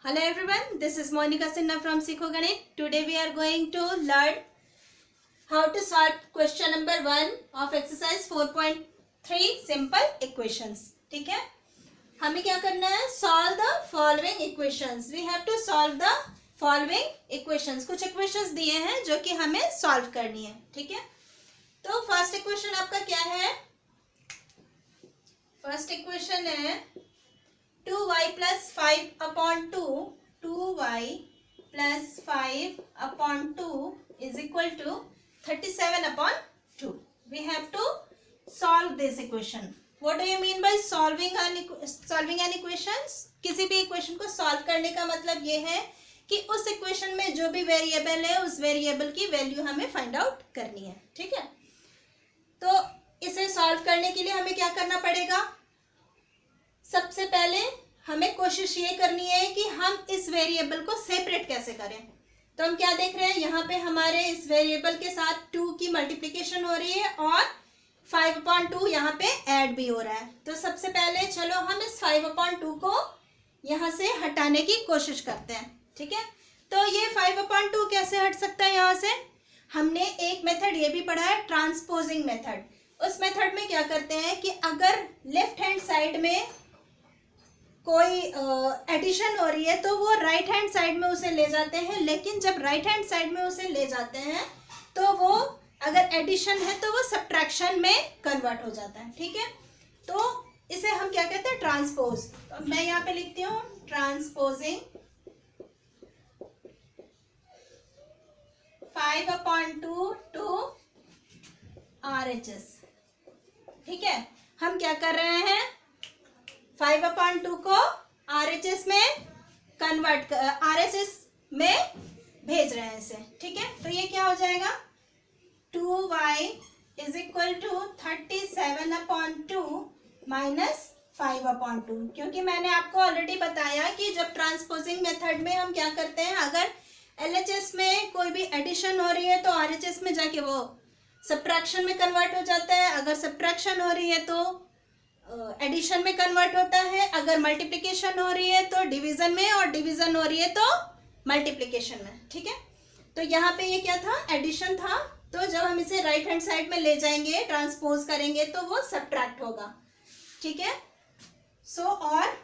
Hello everyone, this is Monica Sinha from Sikho Ganit. Today we are going to learn how to solve question number 1 of exercise 4.3 simple equations. ठीक है, हमें क्या करना है? Solve the following equations. We have to solve the following equations. कुछ equations दिए हैं जो कि हमें solve करनी है. ठीक है, तो first equation आपका क्या है? First equation है 2y plus 5 upon 2y plus 5 upon 2 is equal to 37 upon 2. We have to solve this equation. What do you mean by solving an equations? किसी भी equation को solve करने का मतलब ये है कि उस equation में जो भी variable है उस variable की value हमें find out करनी है. ठीक है, तो इसे solve करने के लिए हमें क्या करना पड़ेगा? सबसे पहले हमें कोशिश ये करनी है कि हम इस वेरिएबल को सेपरेट कैसे करें. तो हम क्या देख रहे हैं, यहाँ पे हमारे इस वेरिएबल के साथ 2 की मल्टीप्लिकेशन हो रही है और 5/2 यहाँ पे ऐड भी हो रहा है. तो सबसे पहले चलो हम इस 5/2 को यहाँ से हटाने की कोशिश करते हैं. ठीक है, तो ये 5/2 कैसे हट सकता है यहाँ से? हमने एक मेथड ये भी पढ़ा है, ट्रांसपोजिंग मेथड. उस मेथड में क्या करते हैं कि अगर लेफ्ट हैंड साइड में कोई एडिशन हो रही है तो वो राइट हैंड साइड में उसे ले जाते हैं, लेकिन जब राइट हैंड साइड में उसे ले जाते हैं तो वो अगर एडिशन है तो वो सब्ट्रैक्शन में कन्वर्ट हो जाता है. ठीक है, तो इसे हम क्या कहते हैं? ट्रांसपोज. तो मैं यहाँ पे लिखती हूँ ट्रांसपोजिंग 5/2 टू RHS. ठीक है, हम क्या कर रहे हैं? 5/2 को RHS में कन्वर्ट RHS में भेज रहे हैं इसे. ठीक है, तो ये क्या हो जाएगा? 2y is equal to 37/2 minus 5/2. क्योंकि मैंने आपको ऑलरेडी बताया कि जब ट्रांसपोजिंग मेथड में हम क्या करते हैं, अगर LHS में कोई भी एडिशन हो रही है तो RHS में जाके वो सब्ट्रैक्शन में कन्वर्ट हो जाता है. अगर सब्ट्रैक्शन हो रही है तो एडिशन में कन्वर्ट होता है. अगर मल्टीप्लिकेशन हो रही है तो डिवीजन में, और डिवीजन हो रही है तो मल्टीप्लिकेशन में. ठीक है, तो यहाँ पे ये क्या था? एडिशन था. तो जब हम इसे राइट हैंड साइड में ले जाएंगे, ट्रांसपोज करेंगे, तो वो सब्ट्रैक्ट होगा. ठीक है, सो और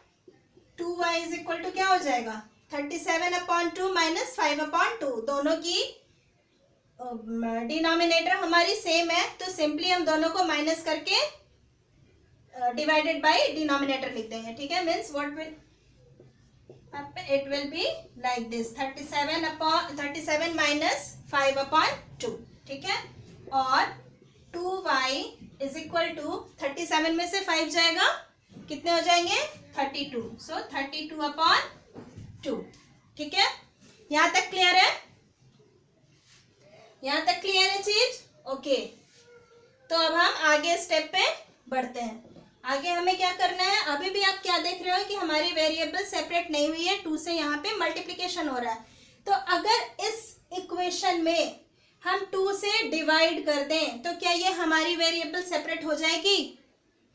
2y इज इक्वल टू क्या हो जाएगा? 37/2 माइनस 5/2. दोनों की डिनोमिनेटर हमारी सेम है, तो सिंपली हम दोनों को माइनस करके डिवाइडेड बाय डिनोमिनेटर लिख देंगे. ठीक है, means what will it will be like this 37 minus 5/2. ठीक है, और 2y इज इक्वल टू 37 में से 5 जाएगा, कितने हो जाएंगे? 32. सो 32/2. ठीक है, यहाँ तक क्लियर है? यहाँ तक क्लियर है चीज? ओके, तो अब हम आगे स्टेप पे बढ़ते हैं. आगे हमें क्या करना है? अभी भी आप क्या देख रहे हो कि हमारी वेरिएबल सेपरेट नहीं हुई है, 2 से यहाँ पे मल्टीप्लिकेशन हो रहा है. तो अगर इस इक्वेशन में हम 2 से डिवाइड कर दें तो क्या ये हमारी वेरिएबल सेपरेट हो जाएगी?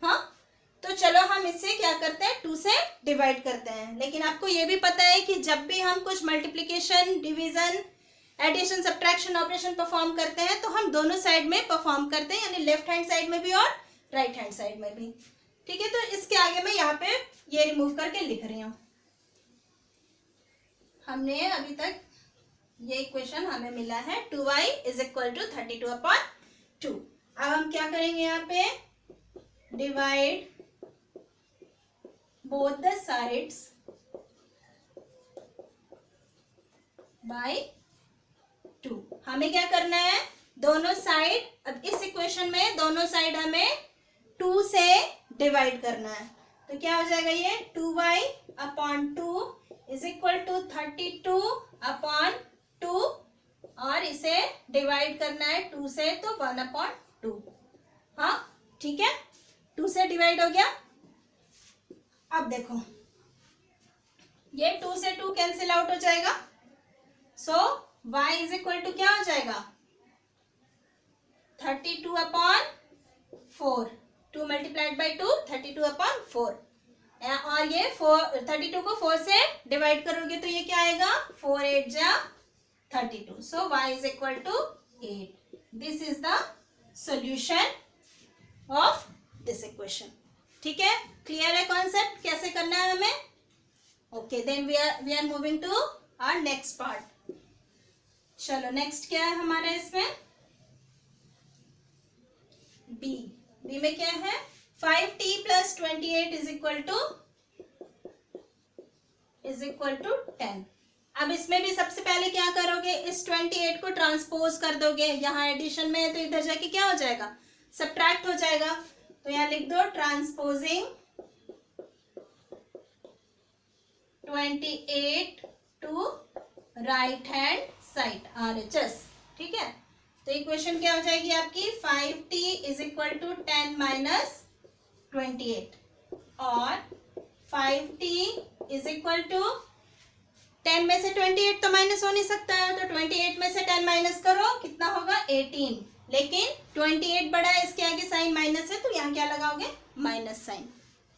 हाँ, तो चलो हम इससे क्या करते हैं? 2 से डिवाइड करते हैं. लेकिन आपको ये भी पता है कि जब भी हम कुछ multiplication, division, addition, subtraction operation perform करते हैं तो हम दोनों साइड में परफॉर्म करते हैं, यानी लेफ्ट हैंड साइड में भी और राइट हैंड साइड में भी. ठीक है, तो इसके आगे मैं यहाँ पे ये रिमूव करके लिख रही हूँ. हमने अभी तक ये इक्वेशन हमें मिला है 2y इज इक्वल टू 32/2. अब हम क्या करेंगे? यहाँ पे divide both the sides by 2. हमें क्या करना है? दोनों साइड, अब इस इक्वेशन में दोनों साइड हमें 2 से डिवाइड करना है. तो क्या हो जाएगा? ये 2y/2 इज इक्वल टू 32/2, और इसे डिवाइड करना है 2 से, तो 1/2. हाँ, ठीक है, 2 से डिवाइड हो गया. अब देखो ये 2 से 2 कैंसिल आउट हो जाएगा. सो y इज इक्वल टू क्या हो जाएगा? 32/4. 2 मल्टीप्लाइड बाई 2, 32/4. और ये 32 को 4 से डिवाइड करोगे तो ये क्या आएगा, 4 8 जा 32. So y is equal to 8. This is the solution of this equation. ठीक है, क्लियर है कॉन्सेप्ट कैसे करना है हमें. Okay, then we are moving to our next part. चलो नेक्स्ट क्या है हमारा इसमें, बी में क्या है, 5t plus 28 is equal to 10. अब इसमें भी सबसे पहले क्या करोगे, इस 28 को ट्रांसपोज कर दोगे. यहाँ एडिशन में है तो इधर जाके क्या हो जाएगा, सब्ट्रैक्ट हो जाएगा. तो यहाँ लिख दो transposing 28 to right hand side RHS. ठीक है, तो इक्वेशन क्या हो जाएगी आपकी, 5t is equal to 10 minus 28 और 5t इज इक्वल टू 10 में से 28 तो माइनस हो नहीं सकता है, तो 28 में से 10 माइनस करो, कितना होगा 18. लेकिन 28 बड़ा है, इसके आगे साइन माइनस है तो यहाँ क्या लगाओगे, माइनस साइन.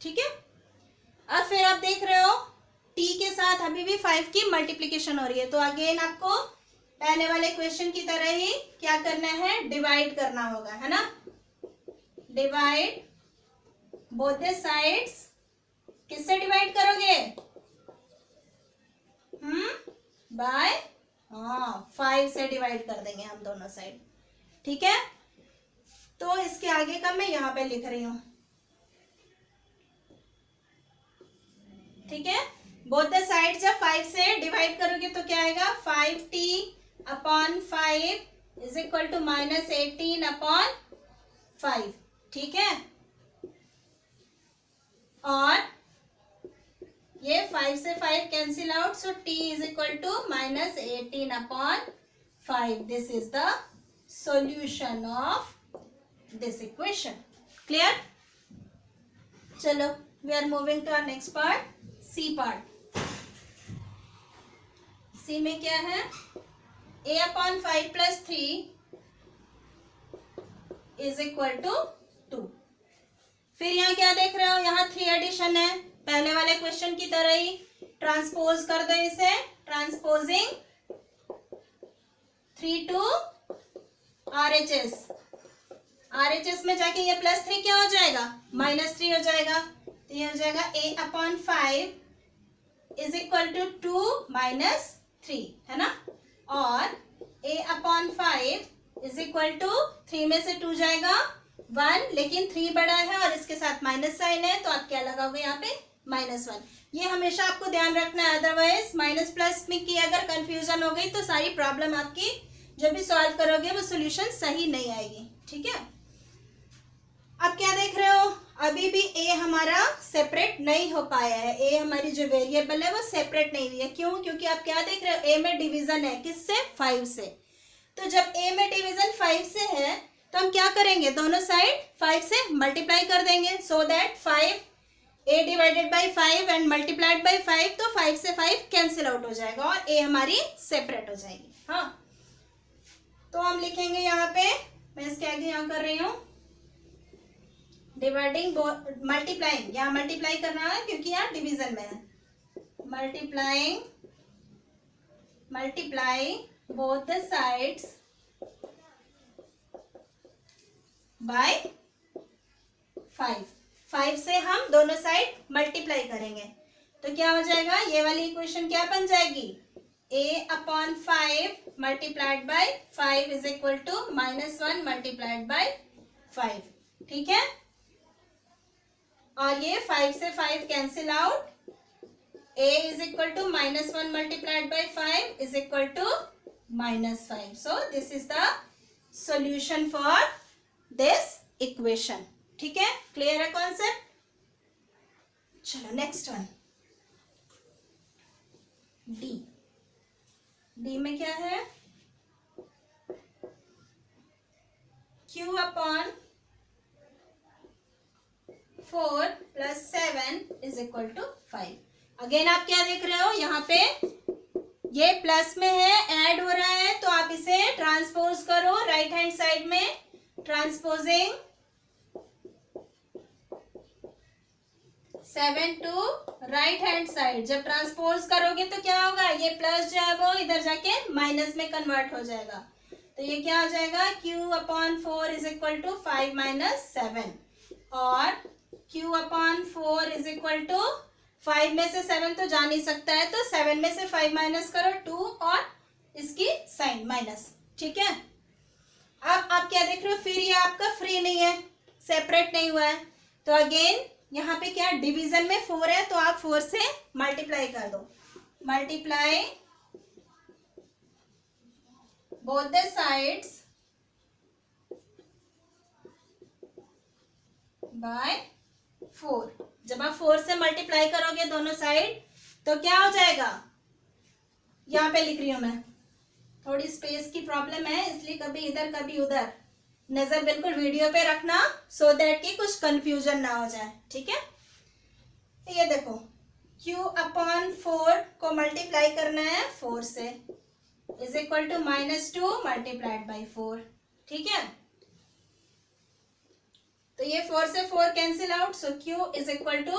ठीक है, अब फिर आप देख रहे हो t के साथ अभी भी 5 की मल्टीप्लीकेशन हो रही है. तो अगेन आपको पहले वाले क्वेश्चन की तरह ही क्या करना है, डिवाइड करना होगा, है ना. Divide both the sides. किससे डिवाइड करोगे, बाय 5 से डिवाइड कर देंगे हम दोनों साइड. ठीक है, तो इसके आगे का मैं यहाँ पे लिख रही हूं. ठीक है, बोथ द साइड जब 5 से डिवाइड करोगे तो क्या आएगा, 5t upon 5 is equal to minus 18 upon 5. ठीक है, और ये 5 से 5 cancel out, so t is equal to minus 18 upon 5. This is the solution of this equation. Clear. चलो we are moving to our next part, c part. C में क्या है, a upon 5 plus 3 is equal to 2. फिर यहाँ क्या देख रहे हो, यहाँ 3 एडिशन है, पहले वाले क्वेश्चन की तरह ही ट्रांसपोज कर दो इसे. Transposing 3 to RHS. RHS में जाके ये प्लस 3 क्या हो जाएगा, माइनस 3 हो जाएगा. तो ये हो जाएगा a upon 5 is equal to 2 minus 3, है ना. और a upon 5 is equal to 3 में से 2 जाएगा 1, लेकिन 3 बड़ा है और इसके साथ माइनस साइन है, तो आप क्या लगाओगे यहाँ पे, -1. ये हमेशा आपको ध्यान रखना है, अदरवाइज माइनस प्लस में की अगर कंफ्यूजन हो गई तो सारी प्रॉब्लम आपकी जब भी सॉल्व करोगे वो सोल्यूशन सही नहीं आएगी. ठीक है, अब क्या देख रहे हो, अभी भी a हमारा सेपरेट नहीं हो पाया है. a हमारी जो वेरिएबल है वो सेपरेट नहीं हुई है. क्यों, क्योंकि आप क्या देख रहे हो, a में डिवीजन है, किससे, 5 से. तो जब a में डिवीजन 5 से है तो हम क्या करेंगे, दोनों साइड 5 से मल्टीप्लाई कर देंगे, so that 5 a divided by 5 and multiplied by 5, तो 5 से 5 कैंसिल आउट हो जाएगा और a हमारी सेपरेट हो जाएगी. हाँ, तो हम लिखेंगे यहाँ पे, मैं इसके आगे यहाँ कर रही हूँ डिवाइडिंग मल्टीप्लाइंग, यहाँ मल्टीप्लाई करना है क्योंकि यहाँ डिवीजन में है. Multiply both the sides by 5. 5 से हम दोनों साइड मल्टीप्लाई करेंगे तो क्या हो जाएगा, ये वाली इक्वेशन क्या बन जाएगी, a upon 5 multiplied by 5 is equal to -1 multiplied by 5. ठीक है, और ये 5 से 5 cancel out, a is equal to -1 multiplied by 5 is equal to -5. So this is the solution for this equation. ठीक है, क्लियर है कॉन्सेप्ट. चलो नेक्स्ट वन, डी में क्या है, q upon 4 plus 7 is equal to 5. Again आप क्या देख रहे हो, यहाँ पे ये प्लस में है, ऐड हो रहा है, तो आप इसे ट्रांसपोज करो राइट हैंड साइड में. Transposing 7 to right hand side. जब ट्रांसपोज करोगे तो क्या होगा, ये प्लस जो है वो इधर जाके माइनस में कन्वर्ट हो जाएगा। तो ये क्या हो जाएगा, q/4 is equal to 5 minus 7 और q/4 इज इक्वल टू 5 में से 7 तो जा नहीं सकता है, तो 7 में से 5 माइनस करो 2 और इसकी साइन माइनस। ठीक है, अब आप क्या देख रहे हो, फिर ये आपका फ्री नहीं है, सेपरेट नहीं हुआ है, तो अगेन यहाँ पे क्या डिवीजन में 4 है, तो आप 4 से मल्टीप्लाई कर दो। Multiply both the sides by 4। जब आप 4 से मल्टीप्लाई करोगे दोनों साइड तो क्या हो जाएगा, यहाँ पे लिख रही हूं मैं, थोड़ी स्पेस की प्रॉब्लम है इसलिए कभी इधर कभी उधर, नजर बिल्कुल वीडियो पे रखना सो दैट कि कुछ कंफ्यूजन ना हो जाए। ठीक है, तो ये देखो q/4 को मल्टीप्लाई करना है 4 से, is equal to -2 multiplied by 4। ठीक है, तो ये 4 से 4 cancel out, so q is equal to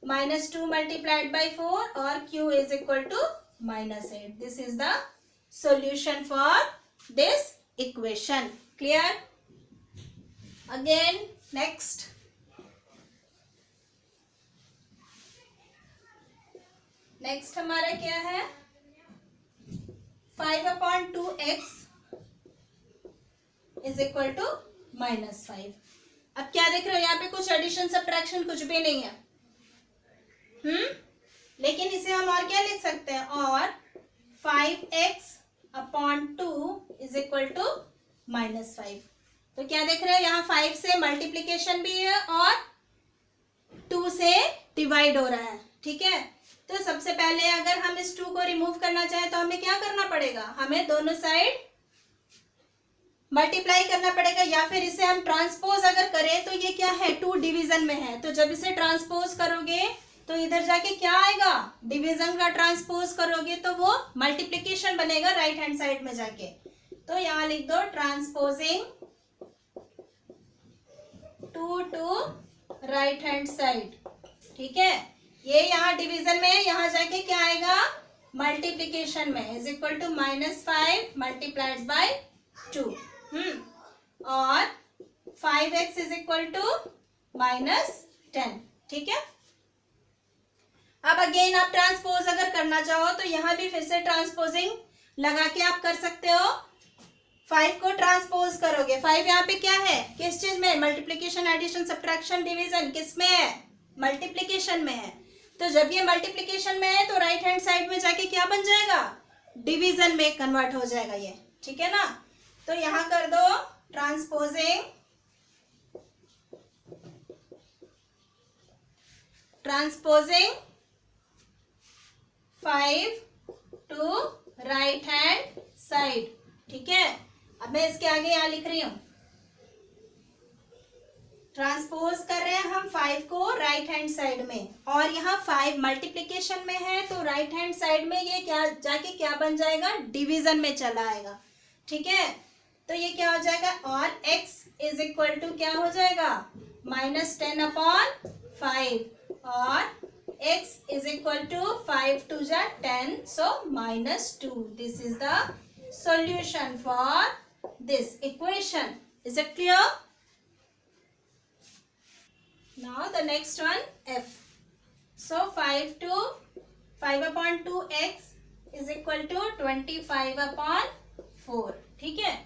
-2 multiplied by 4 और q is equal to -8। This is the solution for this equation. Clear? Again next, हमारा क्या है, 5/2x इज इक्वल टू -5। अब क्या देख रहे हो, यहाँ पे कुछ एडिशन सब्ट्रैक्शन कुछ भी नहीं है, लेकिन इसे हम और क्या लिख सकते हैं, और 5x/2 इज इक्वल टू -5। तो क्या देख रहे हो, यहाँ 5 से मल्टीप्लीकेशन भी है और 2 से डिवाइड हो रहा है। ठीक है, तो सबसे पहले अगर हम इस 2 को रिमूव करना चाहें तो हमें क्या करना पड़ेगा, हमें दोनों साइड मल्टीप्लाई करना पड़ेगा, या फिर इसे हम ट्रांसपोज अगर करें तो ये क्या है, 2 डिवीजन में है, तो जब इसे ट्रांसपोज करोगे तो इधर जाके क्या आएगा, डिवीजन का ट्रांसपोज करोगे तो वो मल्टीप्लिकेशन बनेगा राइट हैंड साइड में जाके। तो यहां लिख दो transposing 2 to right hand side. ठीक है, ये यहाँ डिवीजन में है, यहाँ जाके क्या आएगा, मल्टीप्लिकेशन में, is equal to -5 multiplied by 2। और 5x इज इक्वल टू -10। ठीक है, अब अगेन आप ट्रांसपोज अगर करना चाहो तो यहाँ भी फिर से ट्रांसपोजिंग लगा के आप कर सकते हो। 5 को ट्रांसपोज करोगे, 5 यहाँ पे क्या है, किस चीज में, मल्टीप्लिकेशन एडिशन सब्ट्रैक्शन डिवीजन, किस में है, मल्टीप्लिकेशन में है। तो जब ये मल्टीप्लिकेशन में है तो राइट हैंड साइड में जाके क्या बन जाएगा, डिवीजन में कन्वर्ट हो जाएगा ये। ठीक है ना, तो यहाँ कर दो transposing 5 to right hand side. ठीक है, अब मैं इसके आगे यहाँ लिख रही हूं, ट्रांसपोज कर रहे हैं हम 5 को राइट हैंड साइड में, और यहाँ 5 मल्टीप्लिकेशन में है तो राइट हैंड साइड में ये क्या जाके क्या बन जाएगा, डिवीजन में चला आएगा। ठीक है, तो ये क्या हो जाएगा, और x इज इक्वल टू क्या हो जाएगा, -10/5 और x is equal to 5 to 10, so -2. This is the solution for this equation. Is it clear? Now the next one, f. So 5/2x is equal to 25/4. ठीक है,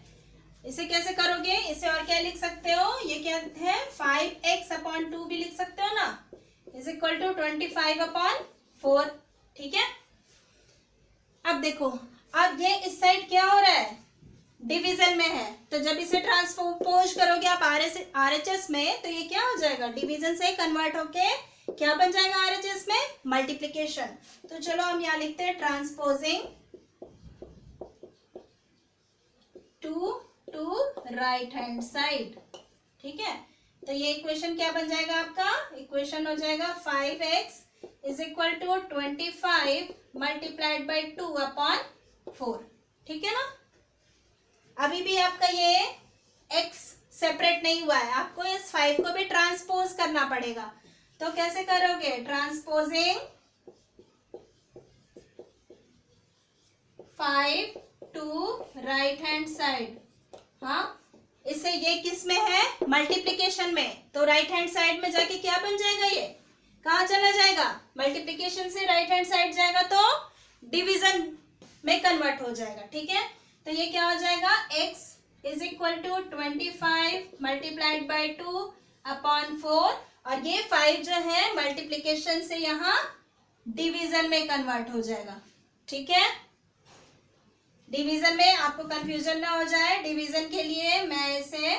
इसे कैसे करोगे, इसे और क्या लिख सकते हो, ये क्या है, 5x/2 भी लिख सकते हो ना, इज इक्वल टू 25/4। ठीक है, अब देखो, अब ये इस साइड क्या हो रहा है, डिवीजन में है, तो जब इसे ट्रांसपोज करोगे आप RHS में तो ये क्या हो जाएगा, डिवीजन से कन्वर्ट होके क्या बन जाएगा RHS में, मल्टीप्लिकेशन। तो चलो हम यहाँ लिखते हैं transposing 2 to right hand side. ठीक है, तो ये इक्वेशन क्या बन जाएगा आपका, इक्वेशन हो जाएगा 5x is equal to 25 multiplied by 2/4। ठीक है ना, अभी भी आपका ये x सेपरेट नहीं हुआ है, आपको इस 5 को भी ट्रांसपोज करना पड़ेगा। तो कैसे करोगे, transposing 5 to right hand side. हाँ, इससे ये किस में है, मल्टीप्लिकेशन में, तो राइट हैंड साइड में जाके क्या बन जाएगा, ये कहाँ चला जाएगा, मल्टीप्लिकेशन से राइट हैंड साइड जाएगा तो डिवीजन में कन्वर्ट हो जाएगा। ठीक है, तो ये क्या हो जाएगा, x is equal to 25 multiplied by 2 upon 4, और ये 5 जो है मल्टीप्लिकेशन से यहाँ डिवीजन में कन्वर्ट हो जाएगा। ठीक है, डिवीजन में आपको कंफ्यूजन ना हो जाए, डिवीजन के लिए मैं इसे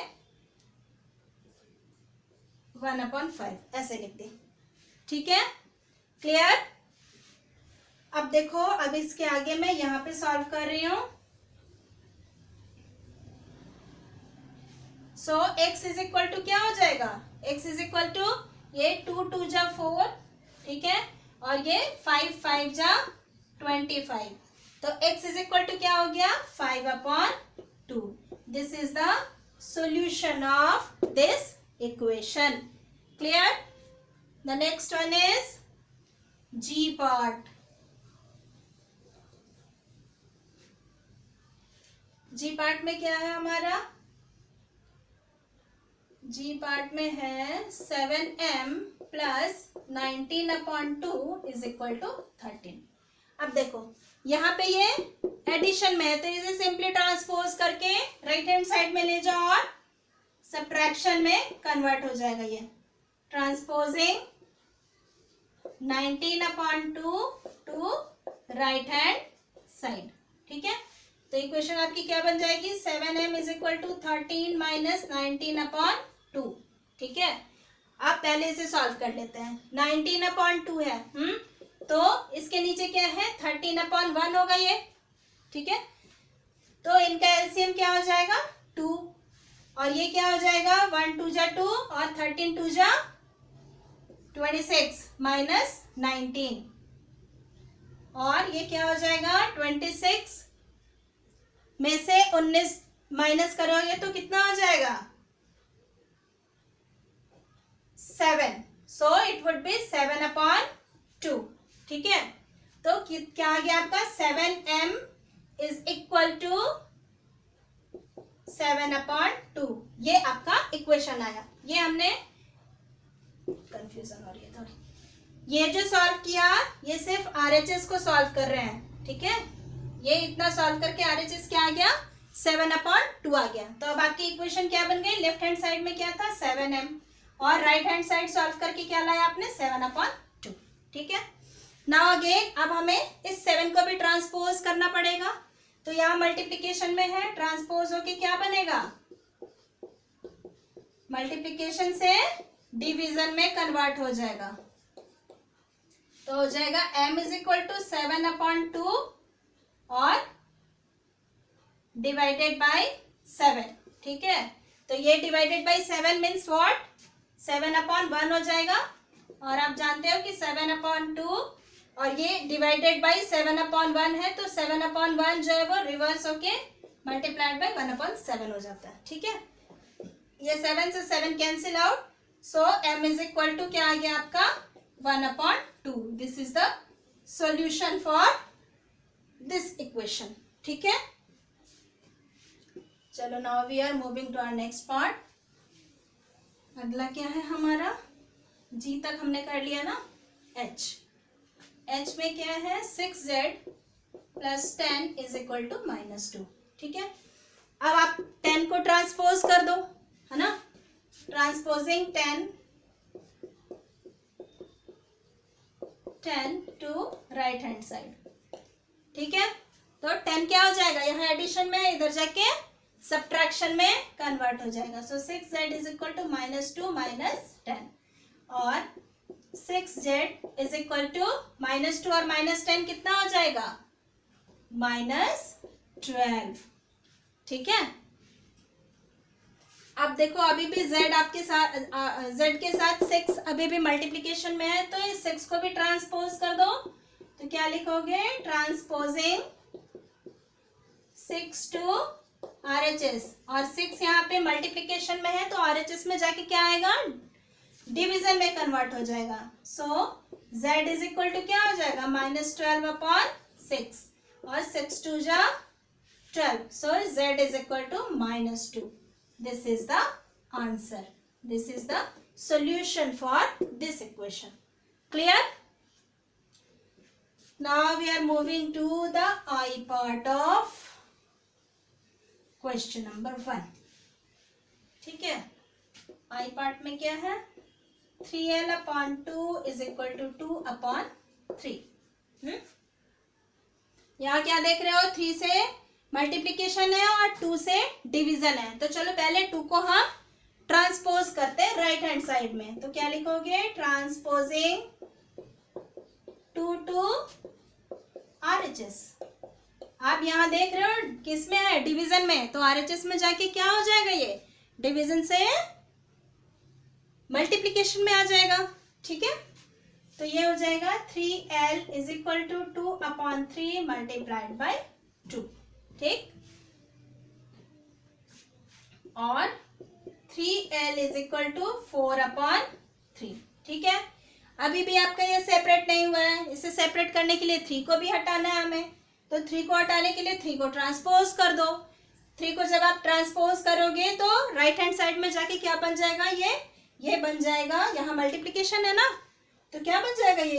1/5 ऐसे लिख दी। ठीक है, क्लियर। अब देखो, अब इसके आगे मैं यहाँ पे सॉल्व कर रही हूं। सो x इज इक्वल टू क्या हो जाएगा, x इज इक्वल टू ये 2 2 जा 4, ठीक है, और ये 5 5 जा 25, तो x इज इक्वल टू क्या हो गया, 5/2। This is the solution of this equation. Clear? The next one is G part. G part में क्या है हमारा, G part में है 7m plus 19/2 is equal to 13। अब देखो यहाँ पे ये एडिशन में है, तो इसे सिंपली ट्रांसपोज करके राइट हैंड साइड में ले जाओ और सब्ट्रैक्शन में कन्वर्ट हो जाएगा। ये transposing 19/2 to right hand side. ठीक है, तो इक्वेशन आपकी क्या बन जाएगी, 7m is equal to 13 minus 19/2। ठीक है, आप पहले इसे सॉल्व कर लेते हैं। 19/2 है, तो इसके नीचे क्या है, 13/1 होगा ये। ठीक है, तो इनका एलसीएम क्या हो जाएगा, 2, और ये क्या हो जाएगा, 1 2 जा 2 और 13 2 जा 26 माइनस 19, और ये क्या हो जाएगा, 26 में से 19 माइनस करोगे तो कितना हो जाएगा, 7, सो इट वुड बी 7/2। ठीक है, तो क्या आ गया आपका, 7m इज इक्वल टू 7/2, ये आपका इक्वेशन आया। ये हमने, कंफ्यूजन हो रही है थोड़ी, ये जो सॉल्व किया ये सिर्फ आरएचएस को सॉल्व कर रहे हैं। ठीक है, ये इतना सॉल्व करके आरएचएस क्या आ गया, 7/2 आ गया। तो अब आपकी इक्वेशन क्या बन गई, लेफ्ट हैंड साइड में क्या था, 7m, और राइट हैंड साइड सॉल्व करके क्या लाया आपने, 7/2। ठीक है, नाउ अगेन अब हमें इस 7 को भी ट्रांसपोज करना पड़ेगा, तो यहाँ मल्टीप्लिकेशन में है, ट्रांसपोज होके क्या बनेगा, मल्टीप्लिकेशन से डिवीजन में कन्वर्ट हो जाएगा, तो हो जाएगा m इज इक्वल टू 7/2 और डिवाइडेड बाय 7। ठीक है, तो ये डिवाइडेड बाय 7 मीन्स व्हाट, 7/1 हो जाएगा, और आप जानते हो कि 7/2 और ये डिवाइडेड बाय 7/1 है, तो 7/1 जो है वो रिवर्स होके मल्टीप्लाइड बाय 1/7 हो जाता है। ठीक है, ये 7 से 7 cancel out, so m is equal to क्या आ गया आपका, 1/2। This is the solution for this equation. ठीक है, चलो now we are moving to our next part. अगला क्या है हमारा, जी तक हमने कर लिया ना, एच में क्या है, 6z plus 10 is equal to -2। ठीक है, अब आप 10 को ट्रांसपोज कर दो, है ना, transposing 10 to right hand side. ठीक है, तो 10 क्या हो जाएगा, यहाँ एडिशन में, इधर जाके सब्ट्रैक्शन में कन्वर्ट हो जाएगा। So 6z is equal to -2 minus 10, और 6z इज इक्वल टू -2 और -10 कितना हो जाएगा, -12। ठीक है, अब देखो अभी भी z आपके साथ, z के साथ 6 अभी भी मल्टीप्लिकेशन में है, तो इस 6 को भी ट्रांसपोज कर दो, तो क्या लिखोगे, ट्रांसपोजिंग 6 टू RHS, और 6 यहाँ पे मल्टीप्लिकेशन में है, तो RHS में जाके क्या आएगा, डिवीजन में कन्वर्ट हो जाएगा। सो z इज इक्वल टू क्या हो जाएगा, -12/6 और 6 2 जा 12. So z is equal to -2. This is the answer. This is the solution for this equation. Clear? Now we are moving to the I part of question number 1. ठीक है, I part में क्या है, 3l/2 is equal to 2/3. यहाँ क्या देख रहे हो, 3 से मल्टीप्लीकेशन है और 2 से डिवीजन है। तो चलो पहले 2 को हम ट्रांसपोज करते हैं राइट हैंड साइड में। तो क्या लिखोगे, ट्रांसपोजिंग 2 to RHS। आप यहाँ देख रहे हो किस में है, डिवीजन में, तो RHS में जाके क्या हो जाएगा, ये डिवीजन से मल्टीप्लीकेशन में आ जाएगा। ठीक है, तो ये हो जाएगा 3l is equal to 2/3 multiplied by 2। ठीक, और 3l इज इक्वल टू 4/3। ठीक है, अभी भी आपका ये सेपरेट नहीं हुआ है, इसे सेपरेट करने के लिए 3 को भी हटाना है हमें। तो 3 को हटाने के लिए 3 को ट्रांसपोज कर दो। 3 को जब आप ट्रांसपोज करोगे तो राइट हैंड साइड में जाके क्या बन जाएगा, ये बन जाएगा, यहाँ मल्टीप्लीकेशन है ना, तो क्या बन जाएगा, ये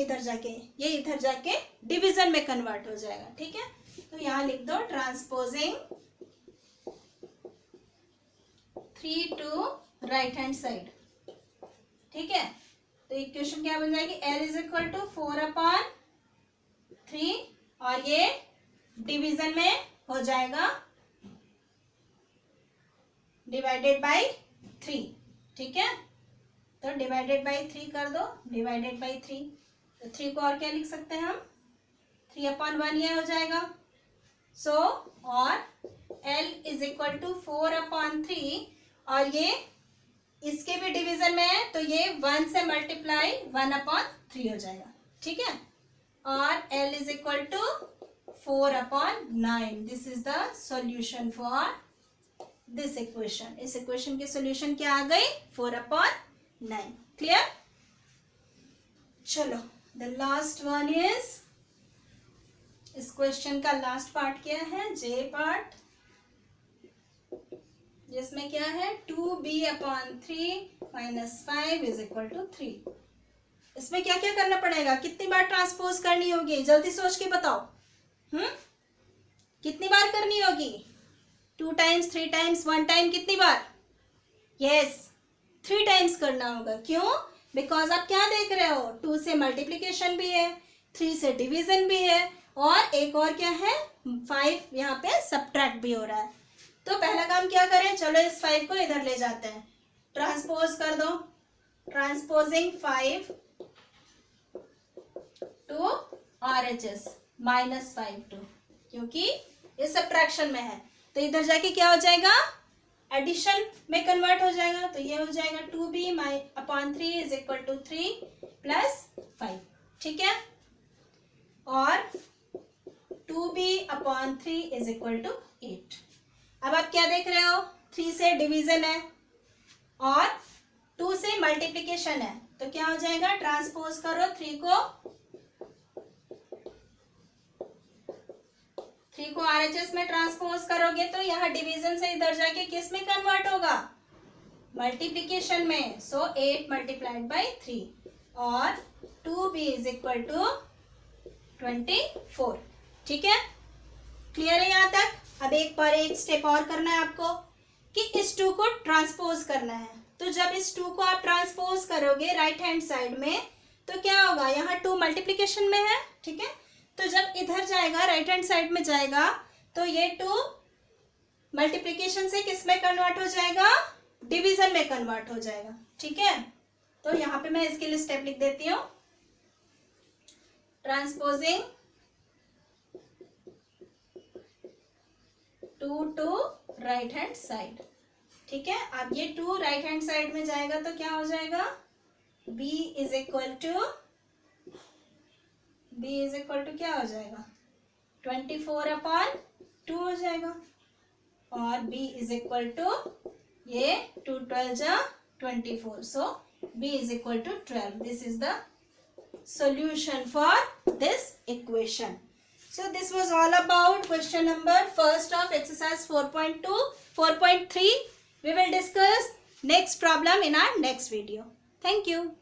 इधर जाके डिवीजन में कन्वर्ट हो जाएगा। ठीक है, तो यहाँ लिख दो transposing 3 to right hand side. ठीक है, तो इक्वेशन क्या बन जाएगी, l इज इक्वल टू 4/3 और ये डिवीजन में हो जाएगा डिवाइडेड बाय 3। ठीक है, तो डिवाइडेड बाय 3 कर दो, डिवाइडेड बाय 3। तो 3 को और क्या लिख सकते हैं हम, 3/1 ये हो जाएगा। सो और l इज इक्वल टू 4/3 और ये इसके भी डिवीजन में है, तो ये 1 से मल्टीप्लाई 1/3 हो जाएगा। ठीक है, और l is equal to 4/9। This is the solution for this equation. इस इक्वेशन के सॉल्यूशन क्या आ गई, 4/9। क्लियर? चलो, द लास्ट वन इज, इस क्वेश्चन का लास्ट पार्ट क्या है, जे पार्ट, जिसमें क्या है 2b/3 - 5 इज इक्वल टू 3। इसमें क्या क्या करना पड़ेगा, कितनी बार ट्रांसपोज करनी होगी, जल्दी सोच के बताओ। कितनी बार करनी होगी, 2 टाइम्स, 3 टाइम्स, 1 टाइम, कितनी बार, यस 3 टाइम्स करना होगा। क्यों, बिकॉज आप क्या देख रहे हो, 2 से मल्टीप्लीकेशन भी है, 3 से डिवीजन भी है, और एक और क्या है, 5 यहाँ पे सब्ट्रैक्ट भी हो रहा है। तो पहला काम क्या करें, चलो इस 5 को इधर ले जाते हैं, ट्रांसपोज कर दो, ट्रांसपोजिंग 5 to RHS -5 2, क्योंकि ये सब्ट्रैक्शन में है, तो इधर जाके क्या हो जाएगा, एडिशन में कन्वर्ट हो जाएगा। तो ये हो जाएगा 2b/3 इज इक्वल टू 3 + 5। ठीक है, और 2b/3 इज इक्वल टू 8। अब आप क्या देख रहे हो, 3 से डिवीजन है और 2 से मल्टीप्लीकेशन है, तो क्या हो जाएगा, ट्रांसपोज करो 3 को RHS में ट्रांसपोज करोगे तो यहाँ डिवीजन से इधर जाके किस में कन्वर्ट होगा, मल्टीप्लीकेशन में। सो 8 मल्टीप्लाइड बाय 3 और 2b इज इक्वल टू 24। ठीक है, क्लियर है यहाँ तक? अब एक बार एक स्टेप और करना है आपको कि इस 2 को ट्रांसपोज करना है। तो जब इस 2 को आप ट्रांसपोज करोगे राइट हैंड साइड में, तो क्या होगा, यहाँ 2 मल्टीप्लीकेशन में है। ठीक है, तो जब इधर जाएगा राइट हैंड साइड में जाएगा, तो ये 2 मल्टीप्लीकेशन से किस में कन्वर्ट हो जाएगा, डिवीजन में कन्वर्ट हो जाएगा। ठीक है, तो यहाँ पे मैं इसके लिए स्टेप लिख देती हूँ, transposing 2 to right hand side. ठीक है, अब ये 2 राइट हैंड साइड में जाएगा तो क्या हो जाएगा, b इज इक्वल टू क्या हो जाएगा, 24/2 हो जाएगा, और b इज इक्वल टू ये 2 12 जा 24, सो b is equal to 12. This is the solution for this equation. So this was all about question number first of exercise 4.2. 4.3 we will discuss next problem in our next video. Thank you.